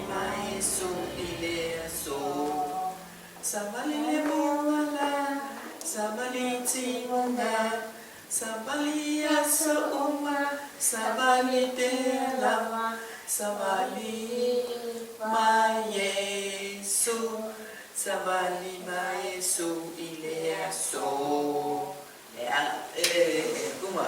mai su ile so Sabali le mongala Sabali tinga Sabali asa uma Sabali te lama Sabali mai Yesu Sabali mai Yesu ile so kuma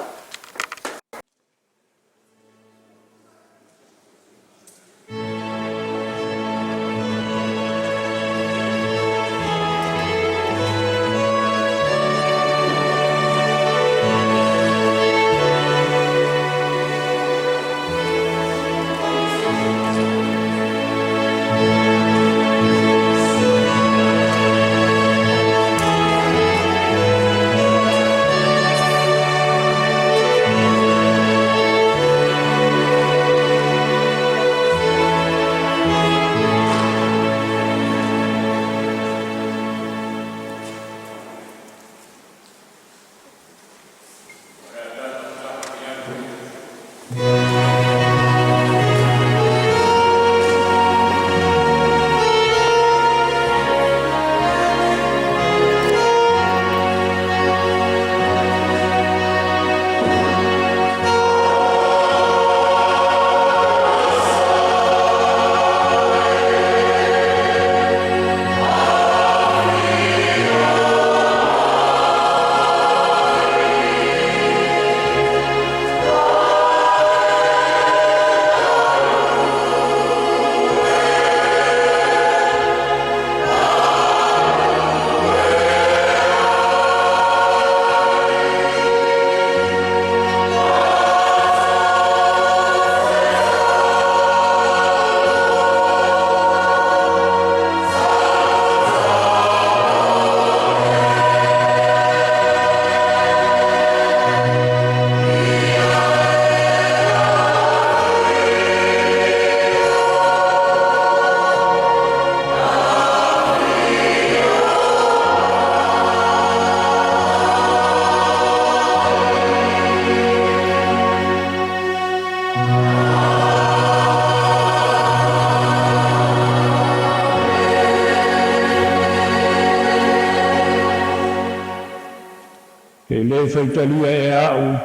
Faitoto'a e a'u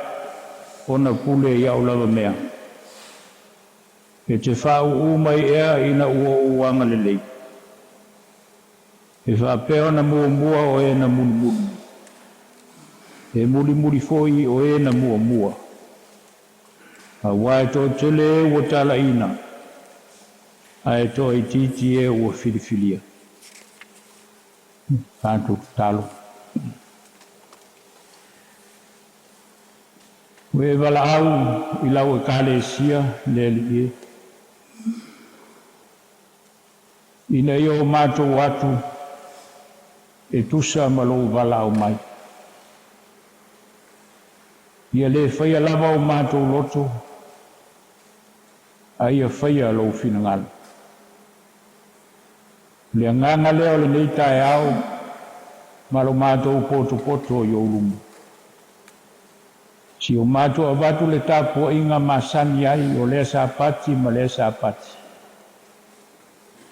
ona pule ia o lava mea. E te wha'u mai ea ina ua uanga lelei. E wha'apea na mua o e na muli. E muli foi o e na mua. A wae tō tele ua tala ina. A e tō i titi e ua filifilia. Tātou talo. We wala au I lau e kālesia le li e. Ina I o mātou atu e tusa ma lou wala au mai. Ia le whaia lava o mātou loto a ia whaia lou finangala. Le nganga leo le nei tae au ma lo mātou poto I o lumu. Si o mātua watu le tāpua inga masani ai o lea sa pati ma lea sa pati.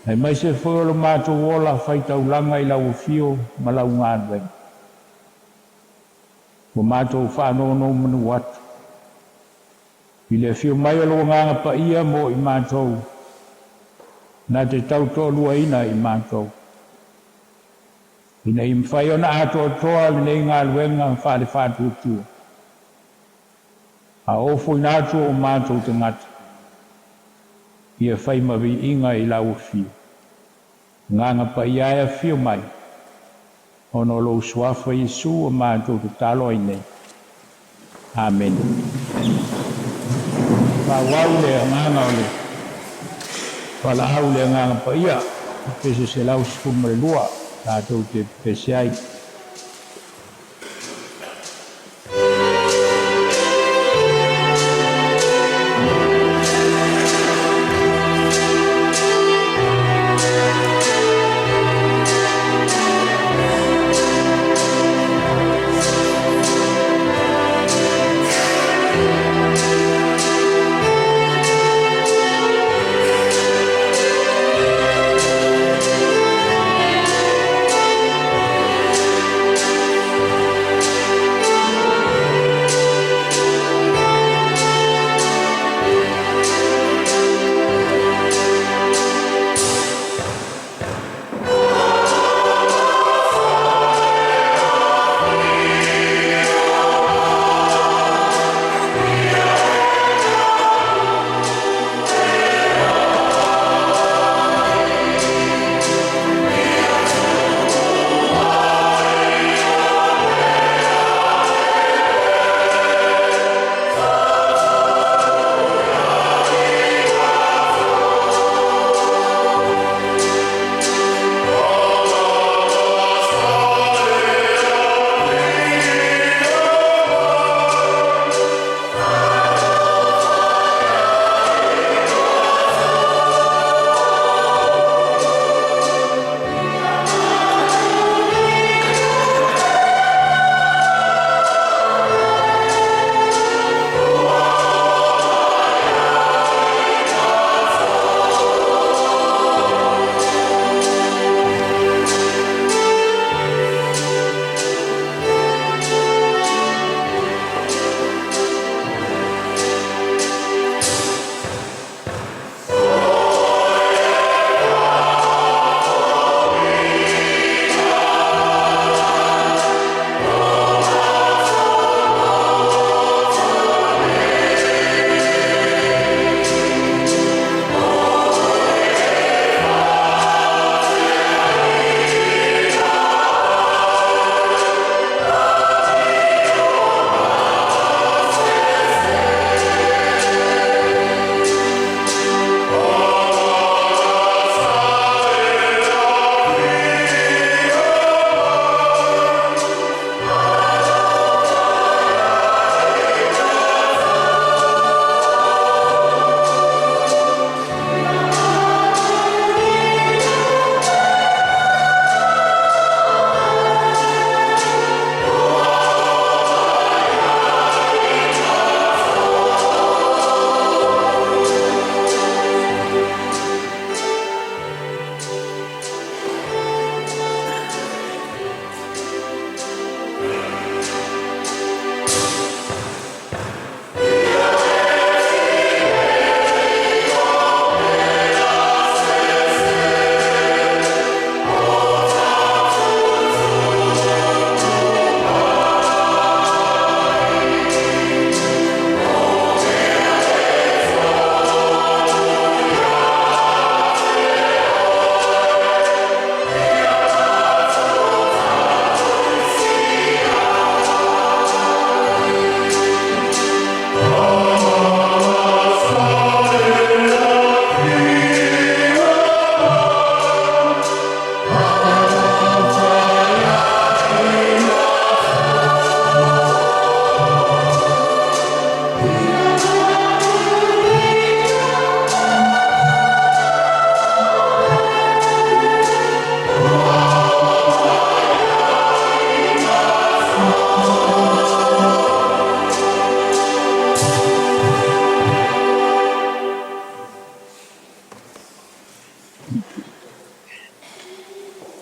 Hei mai se wholo mātua wola whaitaulanga I lau fio ma lau ngādweng. O mātua whanono manu watu. I le fio mai o lo nganga pa ia mo I mātua. Nā te Teu'oloa ina I mātua. Ina I mwhai ona ato toa le nei ngā luenga whare whātua tua. A ofo I nātu o mātou te ngata. Ia whai mawi inga I lau fio. Nganga pa ia ea fio mai. Ono lo suafa Yesu o mātou te talo ai nei. Amen. Wau le nganga o le. Wala au le nganga pa ia. Pese se lau sifuma le lua. Tātou te pese ai.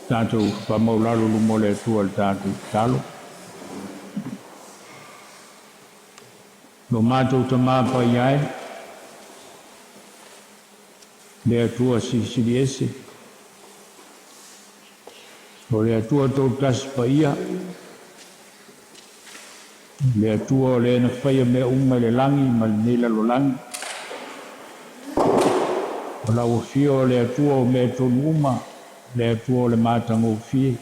tātou whamaulalo lumo le tua le tātou talo. Lo mātou ta māpa iai, le atua sisiri ese, o le atua tau tasi pa ia, le atua o le na whaia mea unga le langi, ma le nela lo langi, o la uafio le atua o mea tonu uma, le atua o le mātanga ufie,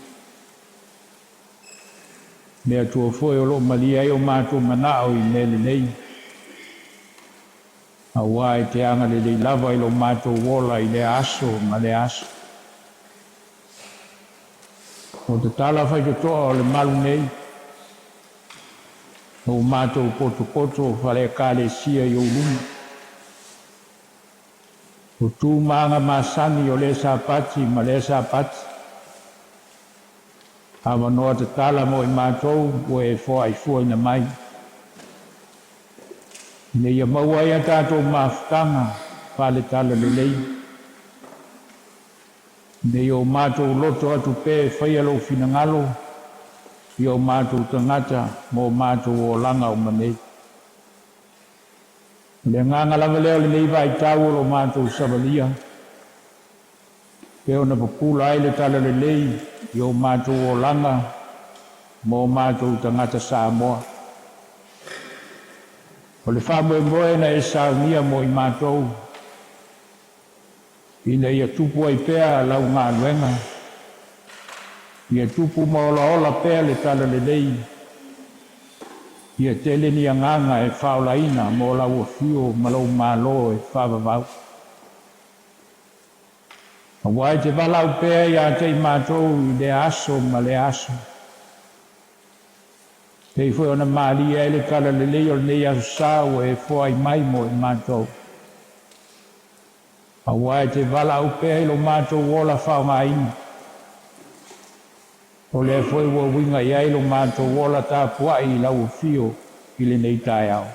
le atua foi o lo malia e o mātou manao i nele nei, a wai te anga le lei lava i lo mātou wola i le aso ma le aso. O te tala Faitoto'a o le malu nei, o mātou poto whale kāle sia i o lumi. O tū maanga māsani o le sa pati ma le sa pati. Hawa noa te tala mo i mātou o e fua i fua ina mai. Ne ia maua ia tātou mafutanga whale tala le lei. Ne i o mātou loto atu pē whaialo finangalo. I o mātou tangata mo mātou o langa o manei. Le nganga lava leo le nei vai tau o mātou savalia. Peo na papula ai le tala le lei i o mātou o langa mo mātou tangata Samoa. O le whamoe moe na e Sauniga mo i mātou. Ina ia tupu ai pēa lau ngā luenga. Ia tupu ma ola pēa le tala le lei. Ia tele ni anganga e whaolaina mo lau afio malau mālo e whavavau. A wai te walau pēa ia te i mātou i le aso ma le aso. Pei foi ona malia ele kala le lei o nei aso sao e fua i mai mo i mātou. A wai te walau pēa i lo mātou wola whaongaini. O le foi ua winga i ai lo mātou wola tā pua i lau fio i le nei tai au.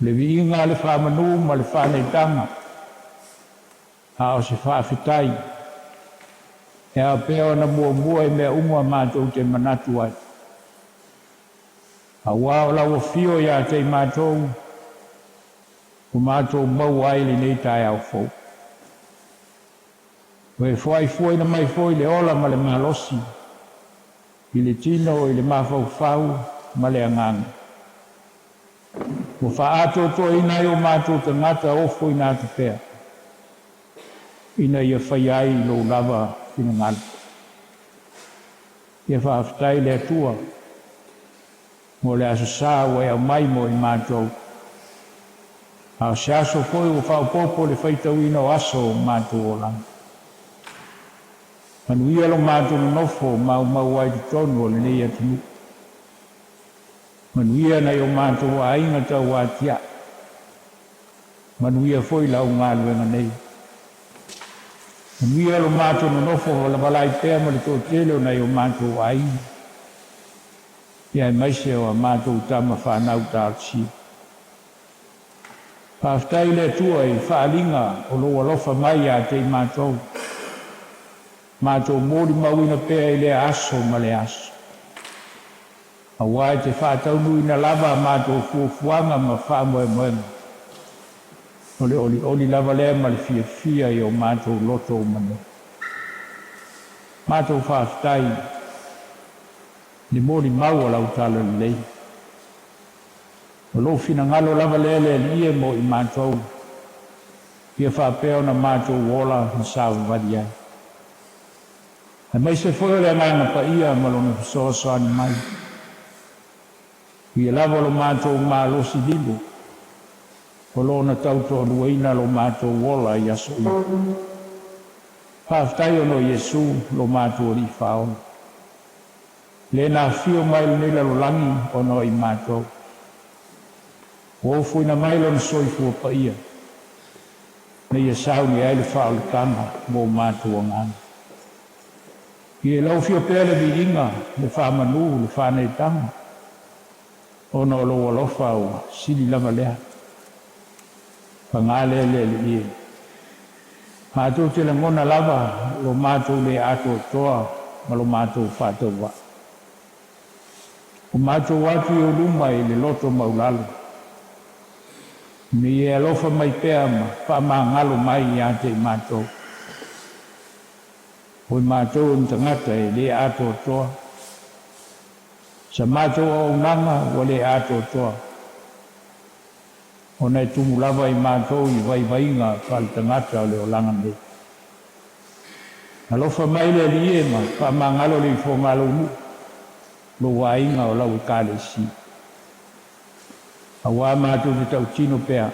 Le viinga le whamanu ma le whaneitanga. A o se whaafitai. E a pēo na mua e mea umua mātou te manatu ai. A wao lau fio i a te mātou. O mātou mau ai le nei tai au fau. Oe foi na mai foi le ola ma le malosi. I le tino i le mawhau ma le anganga. O whaato to ina i o mātou te ngata ofo i nā te pēa. Ina ia whai ai lo lava fina ngana. Ia whaafitai le atua. Mo le aso sāua e au mai mo i mātou. A se aso foi o whaupopo le whaitauina o aso mātou o langa. Manuia lo mātou nofo mau ai te tonu o le nei atunu. Manuia nei o mātou a inga tau a tia. Manuia foi lau ngā luenga nei. Manuia lo mātou nofo o la walai pēa ma le tō tele o nei o mātou a inga. Ia e maise o a mātou tama whanau tātsi. Whaftai le tua i whaalinga o lo alofa mai a te mātou. Mātou mōri mauina pēa i le aso ma le aso. A wai te whātaunu ina lava mātou fuafuanga ma whāmoemoenga. O le oli lava lea ma le fia i o mātou loto o manu. Mātou whāftai. Ni mōri mau a lau tala le lei. O lo fina ngalo lava lea le lie mo i mātou. Ia whāpeo na mātou wola na sāwa wadi ai. E mai se foi le ngana pa ia malona so ani mai. Ia lava lo mātou mālosi dilu. O lona Tautunu ina lo mātou wola i aso i. Whaftai ono Yesu lo mātou li whao. Le nā fio mai nila lo langi ono i mātou. O fuina mai lo na soifua pa ia. Na ia sauni ai le whao le kanga mo mātou o ngana. Ie lau fio pēle vi inga, le whamanu, le whaneitanga. Ono lo alofa o sili lama lea. Pangale le ie. Mātou te langona lava, lo mātou le AUTÖ, ma lo mātou Faitoto'a. O mātou atu I o luma I le loto maulalo. Ni e alofa mai pea ma whamangalo mai I ate I mātou. O mātou o tangata e le AUTÖ. Sa mātou o unanga o le AUTÖ. O nei tumu lava I mātou I vai-vainga whal tangata o le o langa nei. Alofa mai le lie ma whamangalo le whongalo mu. Lo wainga o lau kale si. Awa mātou te tautino pea.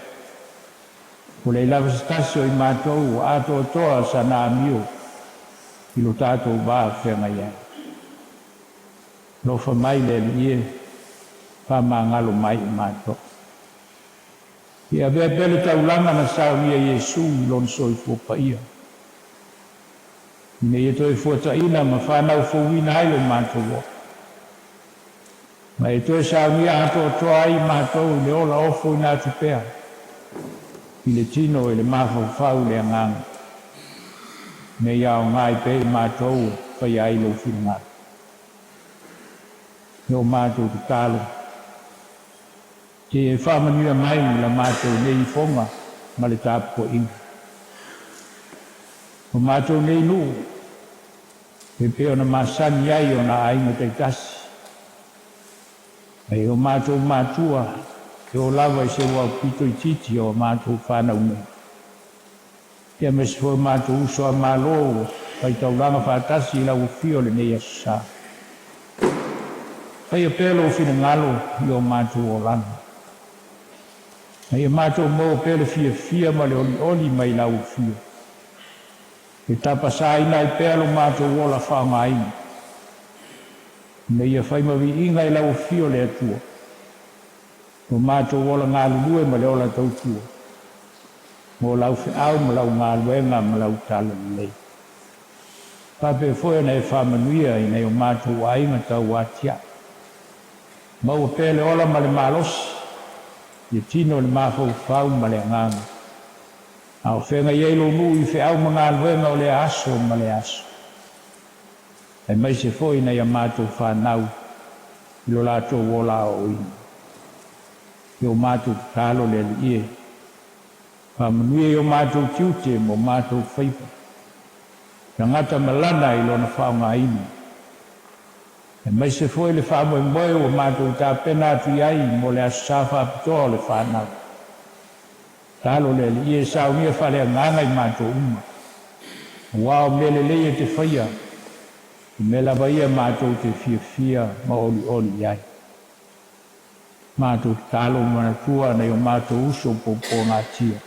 O le lava stasio I mātou o AUTÖ sa nā mio. I lo tātou wā whenga ia. Lofa mai le lie. Whamangalo mai I mātou. Ia vea pele taulanga na Sauniga Iesu I lon soi Fofoga. Ine ia toi fuataina ma whanau fowina ai lo mātou. Ma e toi Sauniga AUTÖ ai mātou le ola ofo I nā tupea. I le tino e le mawhau le anganga. Me iau ngai pe mātou whai ai lo whina. Neo mātou te tālo. Te e whamanuia mai la mātou nei whonga ma le tāpua inga. O mātou nei nu, e peo na masani ai o na ainga te tasi. E o mātou MATUA, e o lava I se wau pito I titi o mātou whanau nei. Ia me se fo mātou uso a mālo, pai taulanga whātasi I lau fio le nei asa. Pai a pelo whina ngalo I o mātou o langa. Ia mātou mō pele fia ma le oli mai lau fio. E tapasa ina I pelo mātou ola whaanga aina. Ia whai mawi inga I lau fio le atua. O mātou ola ngā lulue ma le ola tautua. Mo lau whiau ma lau ngā luenga ma lau tala lei. Pape foe na e whamanuia I nei o mātou ainga tau atia. Mau pele ola ma le malosi. Ia tino le mawhau ma le nganga. Au whenga ielo mu I whiau ma ngā luenga o le aso ma le aso. E mai se foi na ia mātou whanau. I lo lātou wola o ina. I o mātou tālo le ie. Whamanui o mātou tiute mo mātou whaipa. Ngata malana I lona whaunga ina. E mai se foi le whamoe moe o mātou tā pena atu iai mo le asawha apitoa le whanau. Tālo le ie Sauniga whale nganga I mātou uma. Wao mele leie te whaia. Me la vaia mātou te fia ma oli iai. Mātou tālo MANATU nei o mātou uso po ngā tia.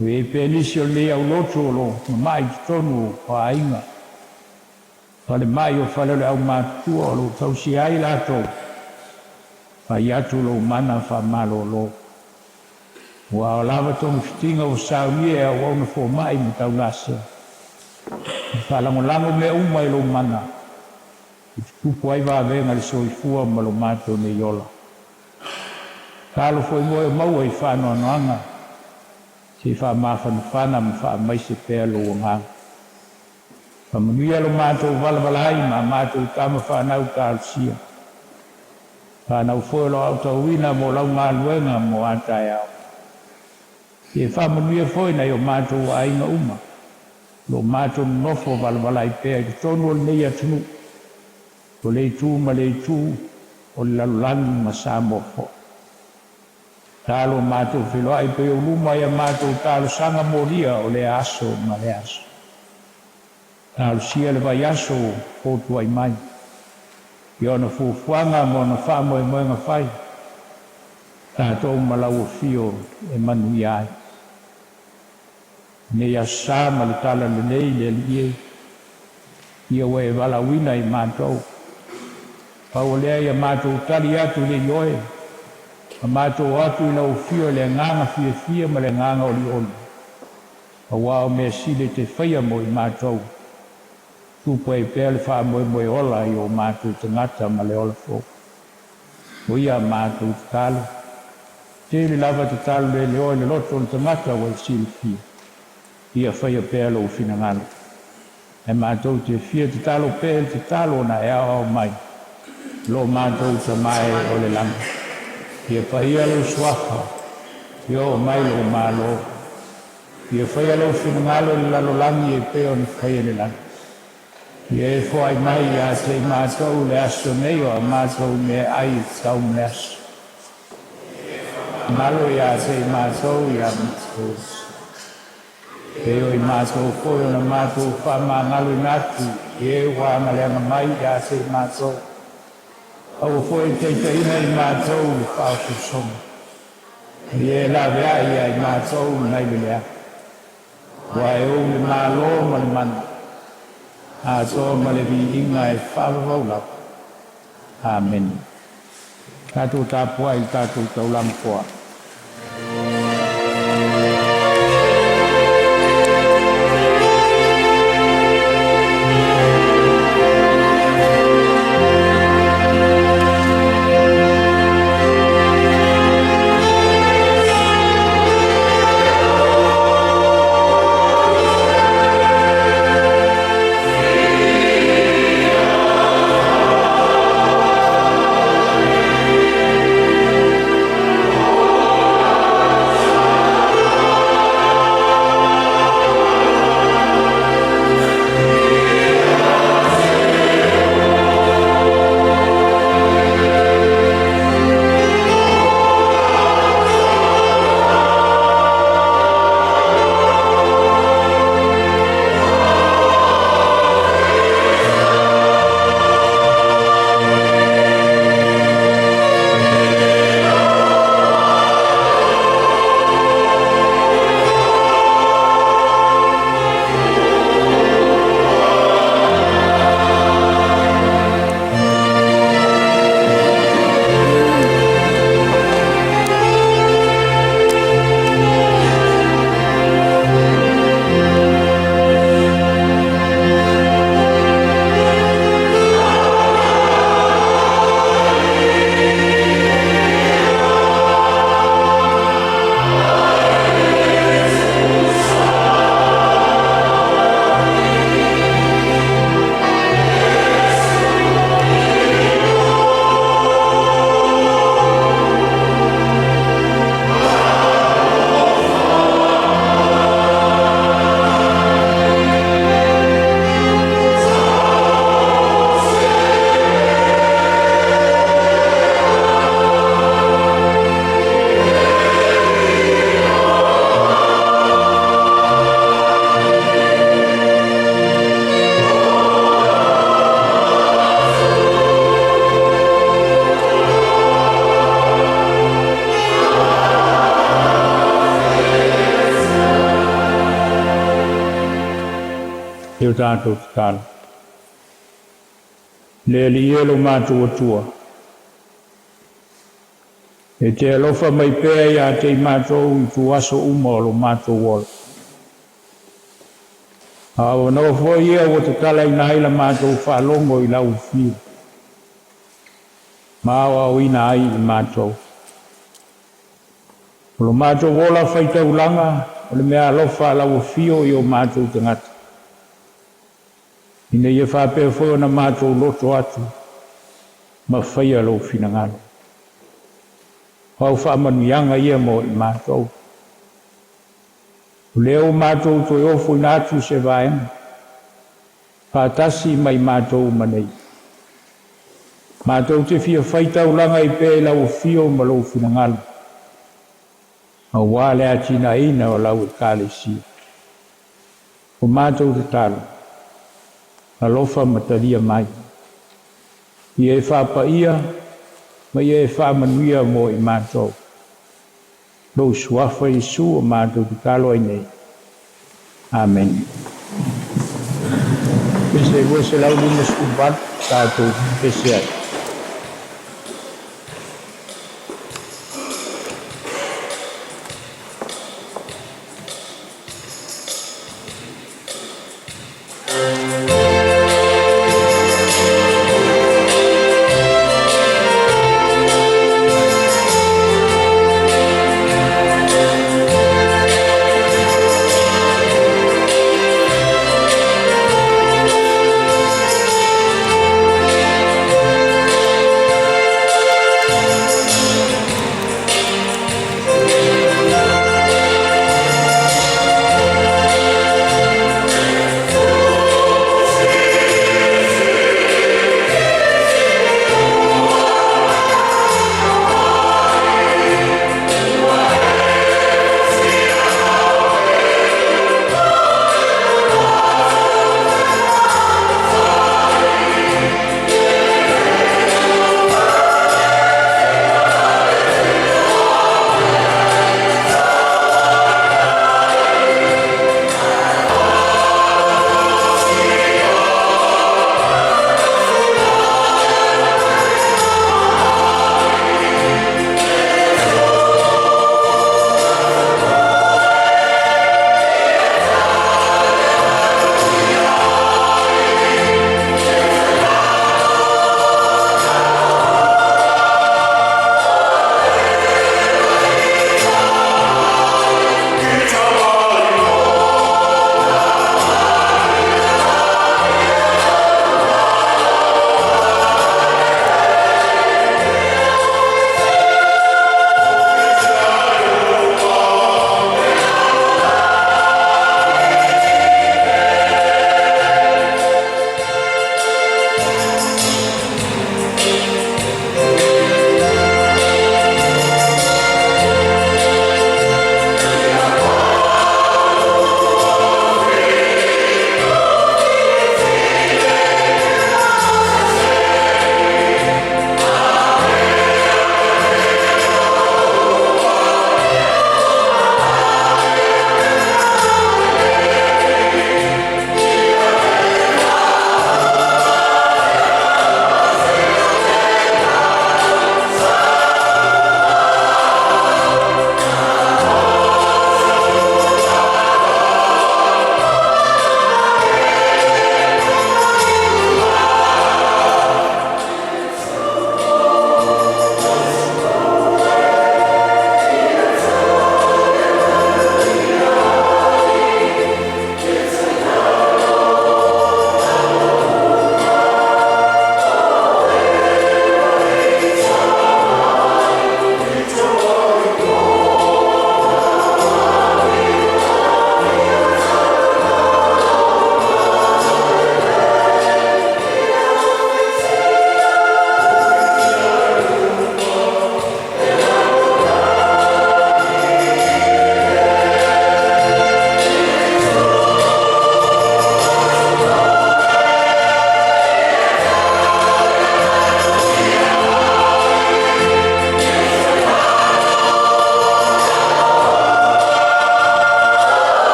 E penisi o lea o loto o lo, mai ki tonu o ainga. Whale mai o whale le au MATUA o lo tausi ai lato. Whai atu lo mana whamalo lo. Wa o lava tongu fitinga o Sauniga o ona fo mai mi tau nase. Whalango me umai lo mana. I tupu ai wa venga le soifua ma lo mātou ne yola. Tālo foi moe maua I whanoa noanga. Se wha mawhanu whana ma wha mai se pēr lo nganga. Whamanuia lo mātou walabalai ma mātou tama whanau tārusia. Whanau foi lo autauina mo lau ngā luenga mo atai au. E whamanuia foi nei o mātou ainga uma. Lo mātou nofo walabalai pēr ki tonu o nei atunu. O le tū ma le tū o le lalulangi ma Samoa. Tālo mātou whiloa I pe o luma ia mātou tālo sanga moria o le aso ma le aso. Tālo sia le vai aso kōtu ai mai. I ona fuafuanga mo na whamoe moenga whai. Tātou malau o fio e manui ai. Nei asa ma le tala le nei le lie. Ia we walawina I mātou. Pau lea ia mātou tali atu le ioe. A mātou atu I lau fio le nganga fia ma le nganga oli. A wao me sile te whaia mo I mātou. Tupu e pēle wha moe ola I o mātou te ngata ma le ola fo. O ia mātou te talo. Te le lava te talo le oe le loto te ngata o sile fia. ia whaia pēa lo whina ngalo. E mātou te whia te talo pēa te talo na e au mai. Lo mātou ta mai o le langa. Ia whaia lo suafa. Ia o mai lo mālo. Ia whaia lo whina ngalo le lalo langi e pēa o ni whaia le langa. Ia e whai mai a te mātou le aso nei o a mātou me ai tau me aso. Malo ia te mātou ia mātou. Peo i mātou koe o na mātou whama ngalo i natu. Ie wāna leanga mai ia te mātou. Au fwoi teita ina i mātou i whāwhu songa. Ie la vea ia i mātou nai lea. Wae o le mālo ma le mana. A toa ma le vi inga e whāwhau lau. Amen. Tātou tāpua i tātou taulaga poa. Teo tātou te tāna. Le li elo mātua tua. E te alofa mai pēa ia te mātou i tu aso uma o lo mātou wala. Awa no fo ia o te tala i naila mātou whalongo i lau whiu. Māua o ina ai i mātou. O lo mātou wala Faitoto'a, o le mea alofa lau whiu i o mātou te ngata. Ina ia whapea whoi na mātou loto atu, ma whaia lo whina ngalo. Hau whamanuianga ia mo i mātou. Leo mātou toi ofu i nātu se vaenga, pātasi mai mātou manei. Mātou te whia Faitoto'a i pē lau whio ma lo whina ngalo. A wāle atina ina o lau e kālesi. O mātou te talo. Alofa matalia mai. Ia e whapaia, ma ia e whamanuia mo i mātou. Lo suafa Isu o mātou te talo ai nei. Amen. Pese lau lima skupat, tātou pese ai.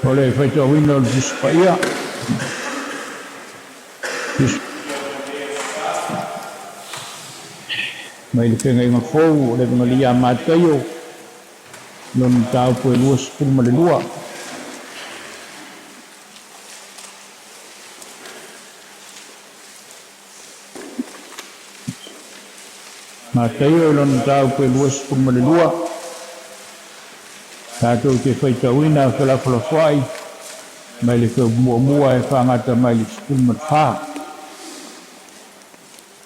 O le faito'awina o le tusi paia. Mai le whenga fou, o le vingalia MATAIO, lona tau po e lua sepulu ma le lua. MATAIO lona tau po e lua sepulu ma le lua. Tātou te faitauina whelawhalafuai, mai le mua e whangata mai le sepulu ma le wha.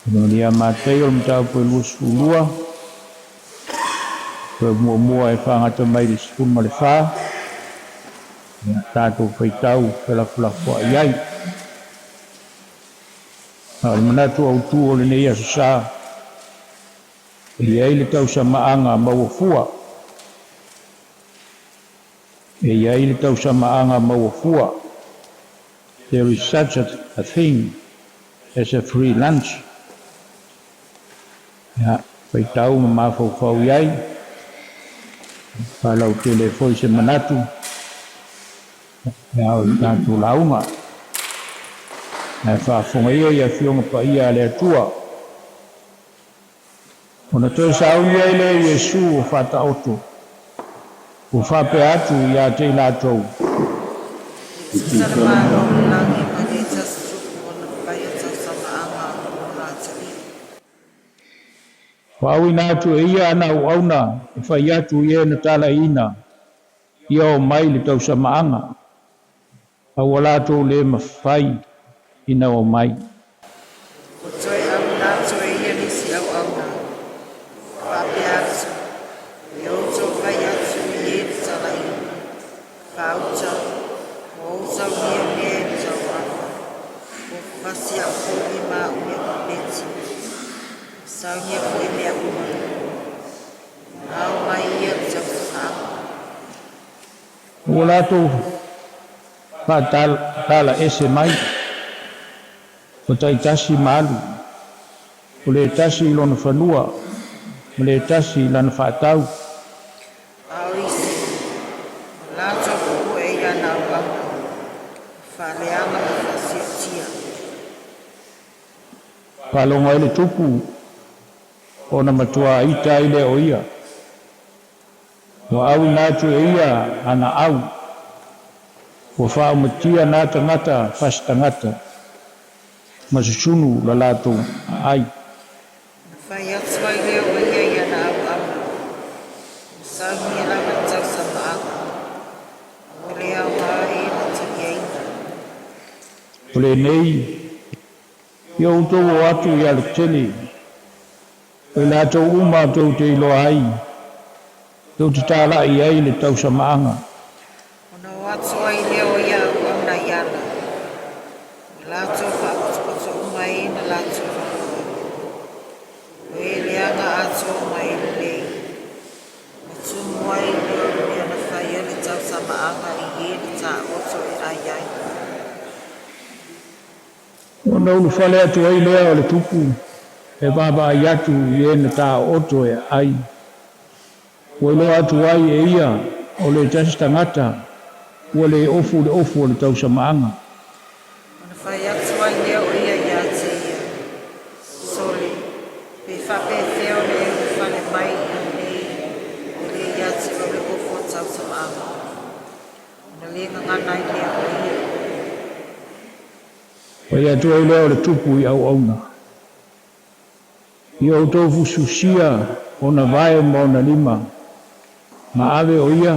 Vingalia MATAIO lona tau po e lua sepulu lua. Mua e whangata mai le sepulu ma le wha. Tātou whaitau whelawhalafuai ai. Le manatu AUTÚ o le nei aso sā. E ai le TAUSAMA'AGA MAUA FUA. E ai le TAUSAMA'AGA MAUA FUA. There is such a thing as a free lunch. Whaitau ma mawhauwhau iai. Palau tele foi se manatu. O tātou launga. E whaafonga ia whionga pa ia le atua. Ona toi sauni ai le Iesu o whataoto. O whape atu ia te lātou. Whaui nātu e ia ana o auna, e whai atu ia na tala ina, ia o mai le TAUSAMA'AGA. Au alatou le mawhai ina o mai. O toi au nātu e ia nisi au auna, whape atu, e o tō whai atu i e tala ina, whauta, o tau nia e tau awa, o whasi au kohi mā ue o beti. Saunia po e mea uma. Au mai ia TAUSAMA'AGA. O alatou tala ese mai. O tai tasi malu. O le tasi lona whanua. O le tasi lana whaatau. Au isi. Lātou kuku e ia nā wanga. Whaleanga ma whasia tia. Palonga ele tupu. Ona matua ita ile o ia. Wa au nātu e ia ana au. Wa whao matia nā tangata, pas tangata. Masusunu la lātou ai. Whai atua i leo ia ia nā au au. Sauni rama TAUSAMA'AGA. O le au hae na tiki eina. O le nei. Ia utou o atu i Ulutupu. E lātou uma tau te iloa ai. Tau te tāla i ai le TAUSAMA'AGA. Ona o atua i leo ia au au na iana. Lātou whakotokoto uma e na lātou whakotokoto. O e leanga atua uma e le lei. Ma tumua i leo mea na whaia le TAUSAMA'AGA i e le tā oto e ai ai. Ona ulu whale atu ai lea o le tupu. E baba ai atu i e na tā oto e ai. O lo atu ai e ia o le tasi tangata. O le ofu o le TAUSAMA'AGA. Ona whai atua i leo ia ia te ia. Sole, pe whape feo le e whale mai i le ia te o le ofo TAUSAMA'AGA. Ona le ngana i leo ia. O ia atu ai lea o le tupu i au auna. I o tofu susia o na vae mo na lima. Ma ave o ia,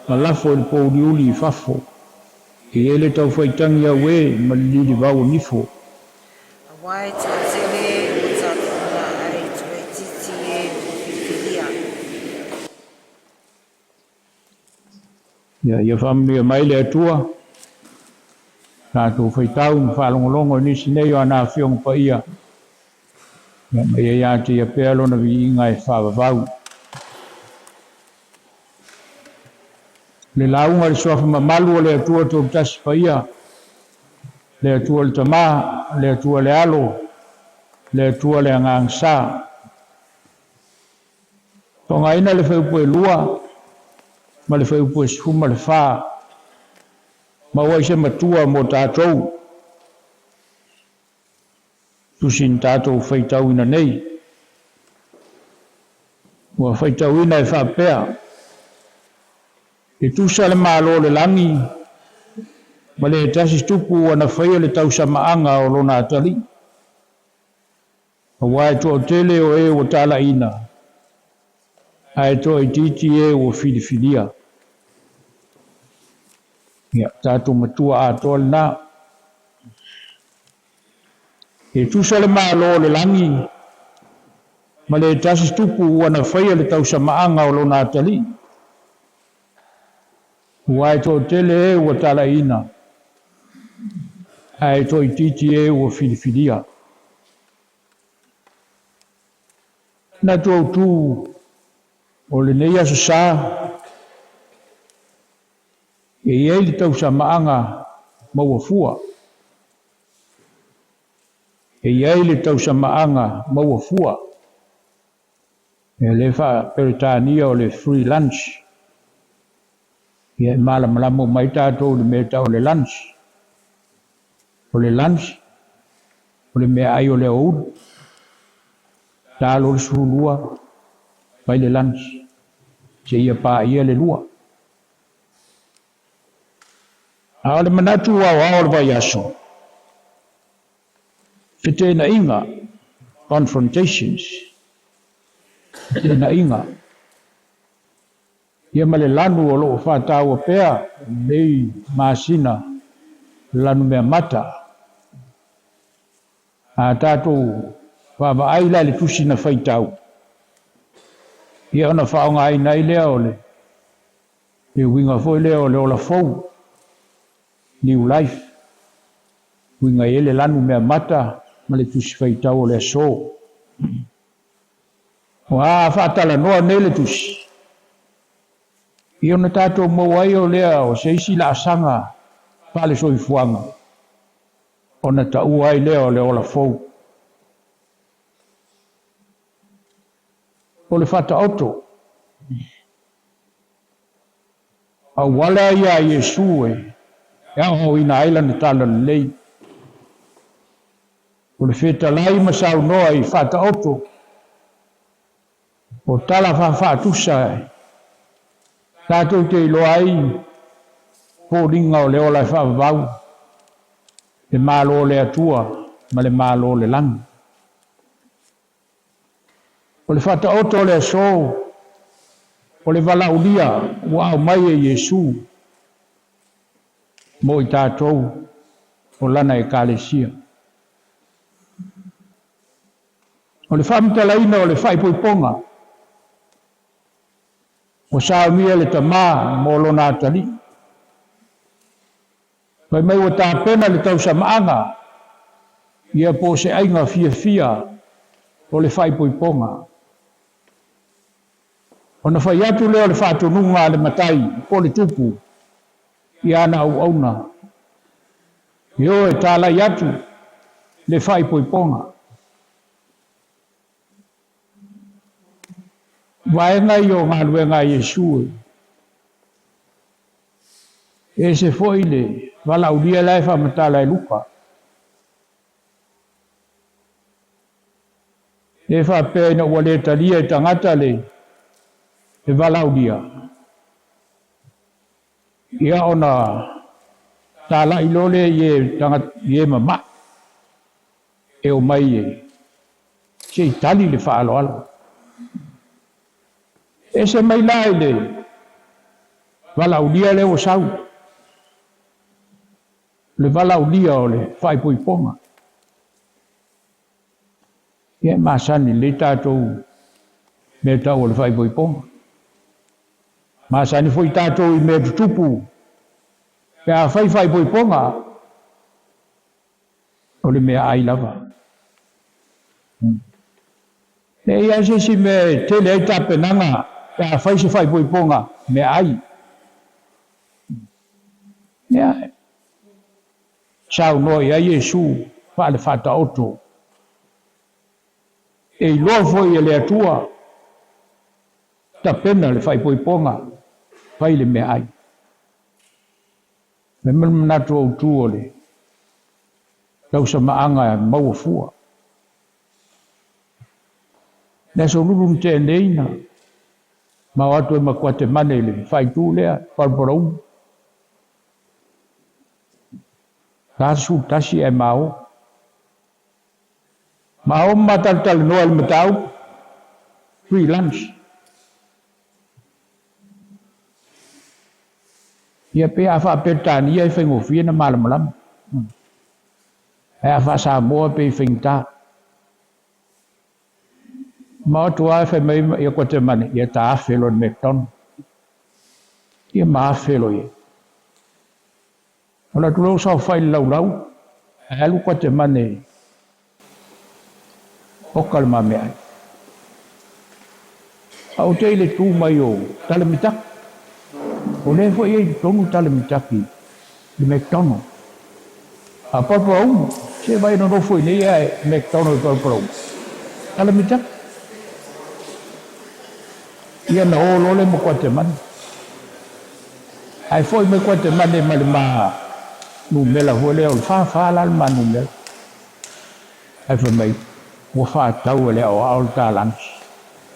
ma lafo il pouliuli i fafo. I ele tau whaitangi a we, ma lili vau nifo. A wai te atele o tātuna ai tue titi e whiwhiria. Ia whamia mai le atua. Tātou whaitau na whalongolongo nisi nei o anā whiong pa ia. Ia mai e ate ia pealo na vi inga e whawavau. Le launga le soafa mamalu o le atua tau tasi pa ia. Le atua le tamā, le atua le alo, le atua le angangsā. Tonga ina le whaupu e lua, ma le whaupu e sifuma le whā. Maua se matua mo tātou. Tusi tātou whaitau ina nei. Ua whaitau ina e whapea. E tusa le mālo le langi. Ma le tasi tupu ana whaia le tausamaanga o lona atali. Wa e to tele o e o tala ina. A e to e titi e o filifilia. Ia tātou matua a tol na. E tusa le mālo le langi. Ma le tasi tupu ana whaia le tausamaanga o lona atali. Wa e to tele e o tala ina. A e to i titi e o filifilia. Na tō tū o le nei aso sā. E iei le tausamaanga maua fua. E iei le tausamaanga maua fua. E le wha peritania o le free lunch. E malamalamo mai tātou le mea o le lunch. O le lunch. O le mea ai o le oulu. Tālo le surulua. Pai le lunch. Se ia pā ia le lua. A le manatu au le vai aso. Fetena inga. Confrontations. Fetena inga. Ia ma le lanu o loo whātau a pēa. Nei māsina. Lanu Meamata. A tātou whawa aila le tusi na whaitau. Ia ona whaonga ai nei lea o le. E winga foi lea o le ola fau. New life. Winga ele Lanu Meamata. Ma le tusi whaitau o le aso. O a whaatala noa nei le tusi. Ia ona tātou mawai o lea o se isi la asanga. Pale soi fuanga. Ona ta uai leo le ola fau. O le fata auto. A wala ia Yesu e. Ia o ina aila ni tala lei. O le feta lai masau noa i fata auto. O tala whawhatusa e. Tātou te iloa ai. Pōringa o le ola e whawavau. Le mālo le atua, ma le mālo le langi. O le whata oto le aso, o le walaulia, ua au mai e Yesu. Mo i tātou, o lana e kālesia. O le whamitalaina o le whaipoiponga. O Sauniga le tamā, mo lona atali. Pai mai o tā pena le tausamaanga. Ia po se ainga fia o le whaipoiponga. O na whai atu leo le whātununga le matai, po le tupu. Ia ana au auna. Io e tālai atu le whaipoiponga. Waenga i o ngā luenga Yesu. E se foi le wala udia lai fa matala e lupa. E fa pena wale talia e tangata le e wala udia. Ia ona tala ilole ye tangat ye mama. E o mai e. Se itali le fa alo alo. E se mai lai le wala udia le o sau. Le walaulia o le whaipoiponga. Ia masani le tātou me tau o le whaipoiponga. Masani foi tātou i me tutupu. Pea whaipoiponga o le mea ai lava. E ia si me tele ai tapenanga pea se whaipoiponga me ai. Ia Sau noi a Yesu fa le fata oto. E loa foi e le atua. Ta pena le fai poiponga. Fai le mea ai. Me manatu AUTÜ o le TAUSAMA'AGA MAUA FUA. Na so lulu te neina ma watu e makuate mane le whaitu lea parporau kasu tasi e mao matartal noa le matau free lunch ia pe a whapetani ia i whaingofia na malamalam e a whasamoa pe i whaingta MATUA e mai ia kote mane ia ta afelo ne ton ia ma afelo ia ona tu lo sa fai lau e lu kote mane o kalma me ai au te le tu mai o talamitak o le fo ia tonu talamitaki le McDonald a papo se vai no foi nei e McDonald papo talamitak ia na o lo le mo kote mane ai foi me kote mane male ma nu mela ho le o fa la ma nu mela ai foi mai mo fa tau le o al ta lunch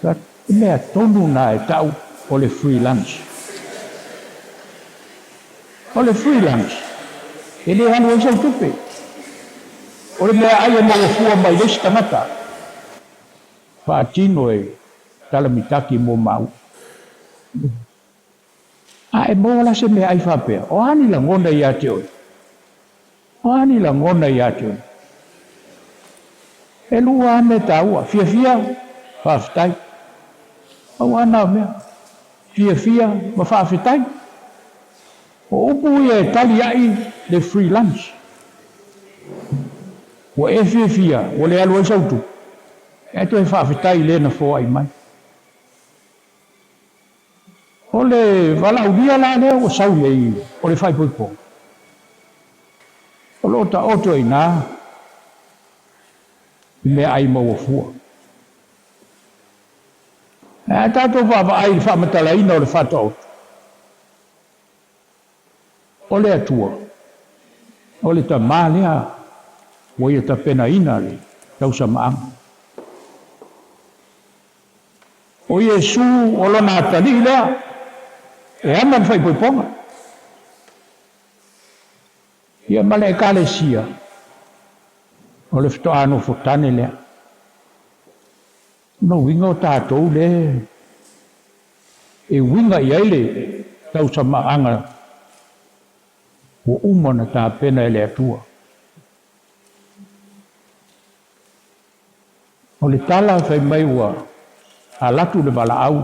that me tonu na tau o le free lunch o le free lunch ele hanu o tupe o le mea ai mo fua mai le stamata fa tino e talamitaki mo mau ai mo la se me ai fa pe o ani la ngona ia te o ani la ngona ia te e lua me tau fia fa ftai o ana me fia ma fa ftai o upu e tali ai le free lunch o e fia o le alu sautu e to e fa ftai le na fo ai mai o le vala udia la le o sau lei o le fai poipo o lo ta oto ina me ai mau fua e tato va ai fa matala ina o le fato o le atua o le tamalea o ia ta pena ina le TAUSAMA'AGA o Iesu o lona atali lea e ama le faipoipoga ia ma le ekalesia o le feto'anofo tane lea no uiga o tatou le e uiga i ai le TAUSAMA'AGA o uma na tapena e le atua o le tala fai mai ua a latu le vala'au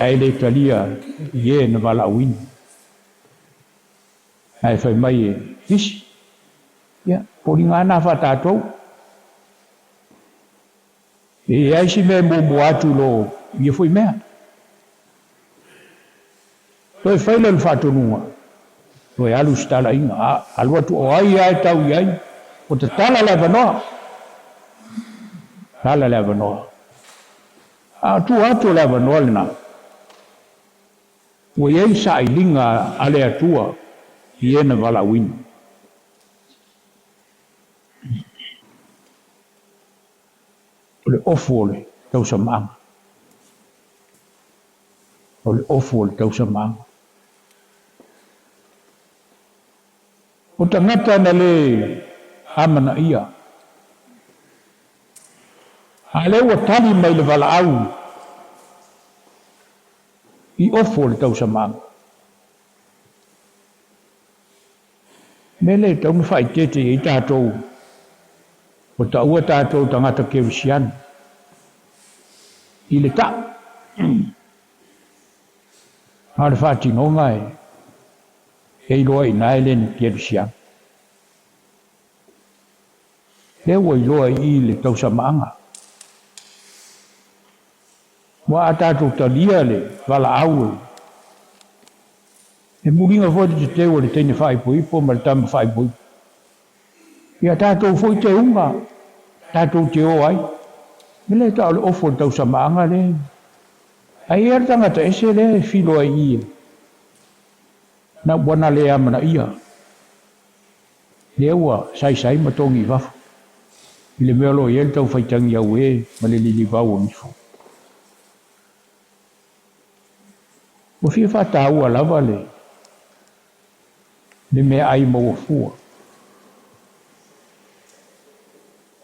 ai le italia ie na vala'auina ai fai mai e isi ia poliga na fa'atatou e ai si me mo atu lo ia foi mea toe fai le fa'atonua toe alu stala'iga alu atu o ai ae tau i ai o te tala le avanoa tala le avanoa atu le avanoa lena ua iai sa'ailiga a le atua i ena vala'auina o le ofo o le TAUSAMA'AGA o le ofo o le TAUSAMA'AGA o tangata na le amana ia a le ua tali mai le vala'au i ofo o le TAUSAMA'AGA me le tauna fa'aitete i tatou o ta'ua tatou tagata kerisiani i le ta'u a le fa'atinoga e iloa ina e leni kerisiani le ua iloa i le TAUSAMA'AGA ua a tatou talia le vala'au e muliga foi te teu o le teine fa'aipoipo ma le tama fa'aipoipo ia tatou foi te unga tatou te o ai me le ta o le ofo le TAUSAMA'AGA le ai e tagata ese le filo ai ia na wana le amana ia. Le ua sai matongi vafu. I le mea lo i ele tau whaitangi au e ma le lili vau o nifo. O fia whata ua lava le mea ai maua fua.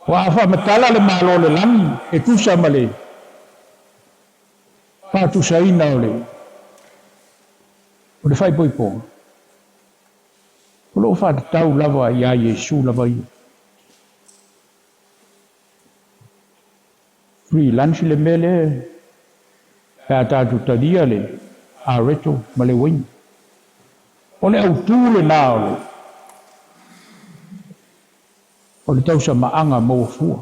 Wa afa matala le malo le lani e tusa ma le patusaina o le whai poipo. O lo whata tau lava i a Yesu lava i. Free lunch le mele pe atatu tadia le a reto ma le wini. O le au tū le nā o le TAUSAMA'AGA MAUA FUA.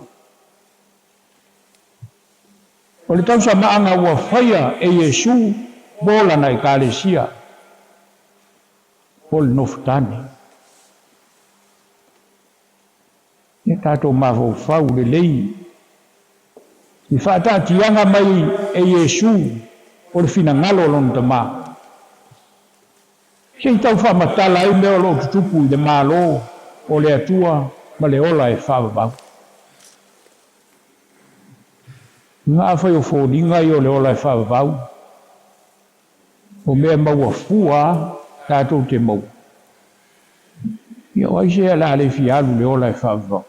O le TAUSAMA'AGA ua whaia e Yesu bola na ekalesia. O le nofutane. E tātou mawhau le lei. I whaatatianga mai e Yesu o le finangalo lon ta mā. Sei tau whamatala i mea lo tutupu i le mālo o le atua ma le ola e whaababau. Ngā whai o whōringa i o le ola e whaababau. O mea maua fua tātou te mau. Ia oai se ala le fialu le ola e whaababau.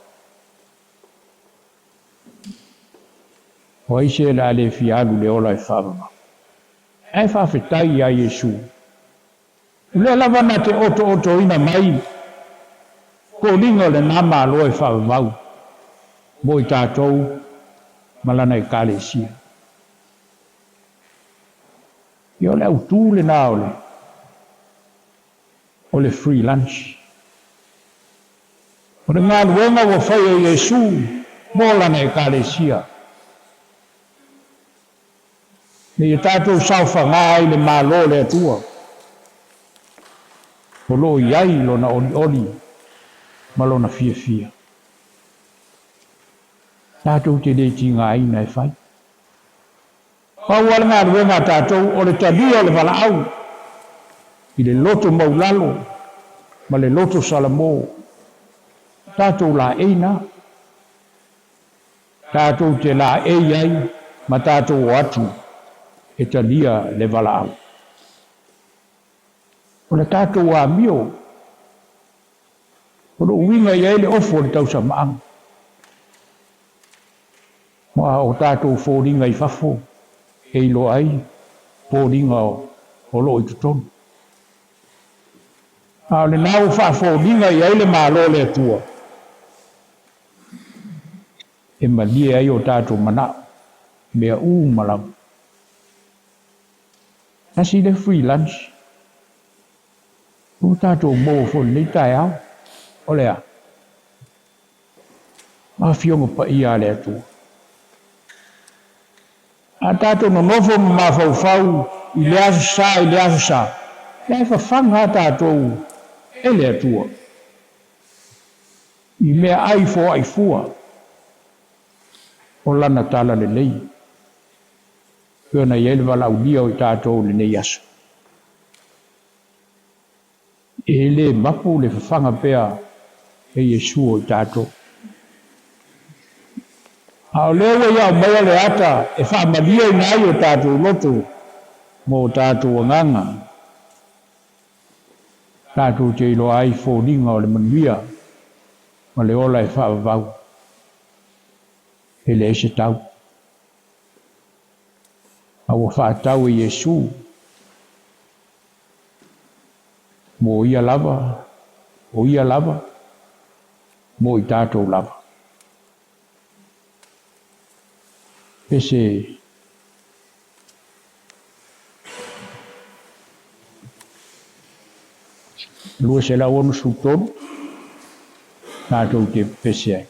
Oai se ala le fialu le ola e whaababau. E whaafetai a Yesu. Le lavana te oto ina mai. Ko linga le nama aloa e whaababau. Mo i tātou malana e kalesia. Ia le au tū le nā o le free lunch. O le ngā luenga wa whai e Yesu mo lana e kalesia. Ne i tātou sauwha ngā ai le mālo le atua. O lo iai lo na oli ma lo na fia. Tātou te le ti ngā ina e whai. Pau ala ngā ruenga tātou o le tabia o le wala au. I le loto maulalo ma le loto salamo. Tātou la eina. Tātou te la eiai ma tātou o atu e talia le wala au. O le tātou a mio. O le uinga i ele ofo le TAUSAMA'AGA. Ma o tātou fōringa i fafo. E ilo ai. Fōringa o lo i tutonu. A le nau wha fōringa i ele mālo le atua. E malie ai o tātou mana. Mea malau. Nasi le free lunch. O tātou mō fōn nei tai au. O lea. Ma fionga pa ia le atua. A tātou no nofo ma whau i le aso sa. E whawhanga tātou e le atua. I mea ai fua. O lana tala le lei. Pena i ele wala ulia o i tātou le nei aso. E le mapu le whawhanga pea e Yesu o i tātou. A lewe ia mea le ata e whaamalia i nai o tātou loto mō tātou anganga. Tātou te ilo ai fōringa o le manuia ma le ola e whaavavau. E le ese tau. A wa whaatau e Yesu. Mō ia lava, mō i tātou lava. Pese lua se la onu sutonu, tātou te pese ai.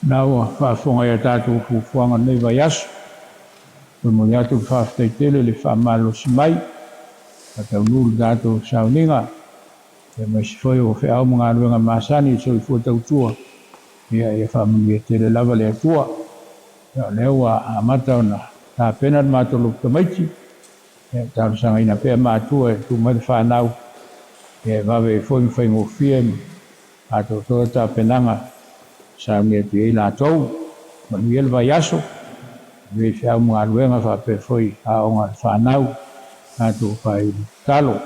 Nau whaafonga ia tātou fufuanga nei vai asu. Koe mo ia tu whaaftaitele le whaamalo si mai. A tau nuru tātou Sauniga. E mai si whai o whaau mga ruenga māsani so i fua tautua. Ia e Muli'agatele lava le atua. Ia leo a matao na tā pena mātou luk tamaiti. Ia tāru sanga ina pēr MATUA e tu mai whanau. Ia vawe e fwoi mwhai ngofia. A tau tā penanga. Saungia tu e la tau, manuel vai aso, me fiau mga luenga whape foi a onga whanau, a tu whai talo.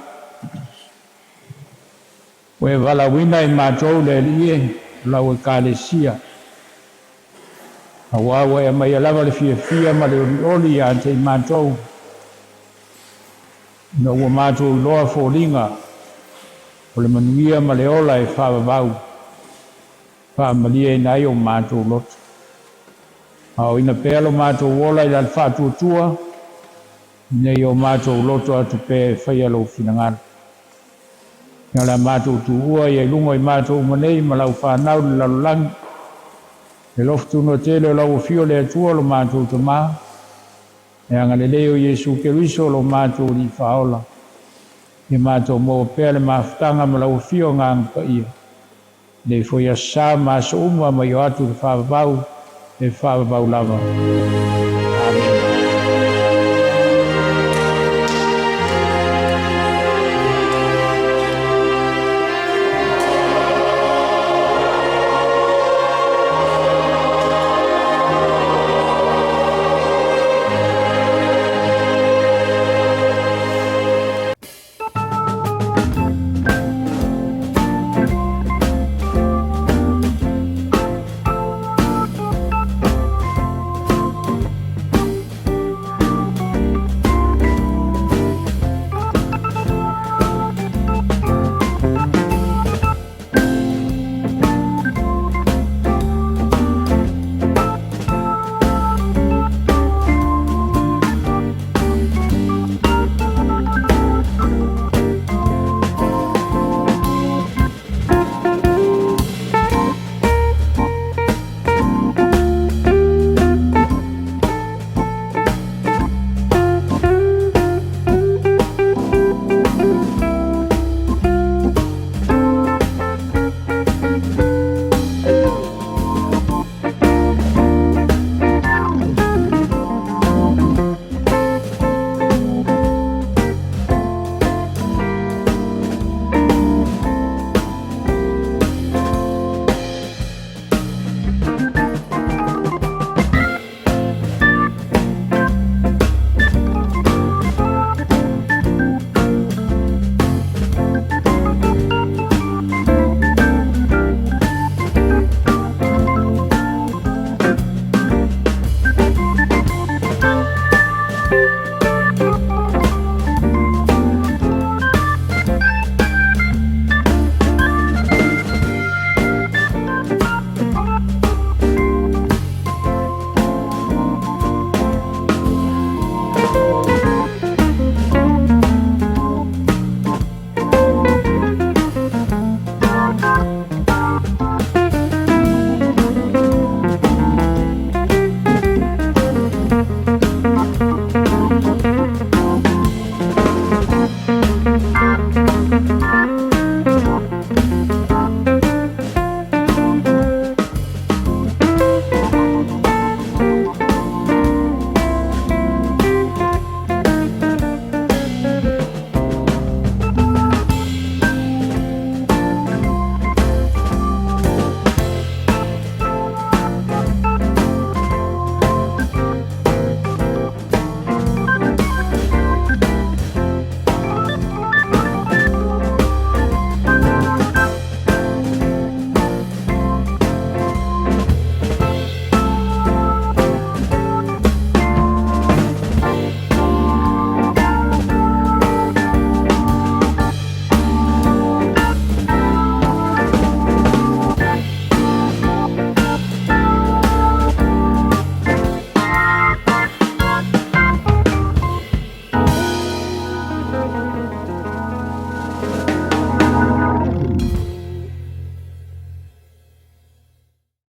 Oe wala wina i mātou le lie, lau e kālesia. A wawa e mai alawa le fia ma le oli a te i mātou. Na ua mātou loa fōringa, o le manuia ma le ola e whawawau. Malia nai o mātou loto. Ao ina pēlo mātou wola i lal whātuatua, nei o mātou loto atu pē whai alo whinangana. Ia la mātou tuua i lunga i mātou manei ma lau whanau le lalolangi. E loftu no tele o lau fio le atua lo mātou te maa. E anga le leo Jesu Keriso lo mātou li whaola. E mātou mo pēle mawhtanga ma lau fio ngang pa ia. Le foi a sa mas uma mai o atu whaabau e whaabau lava.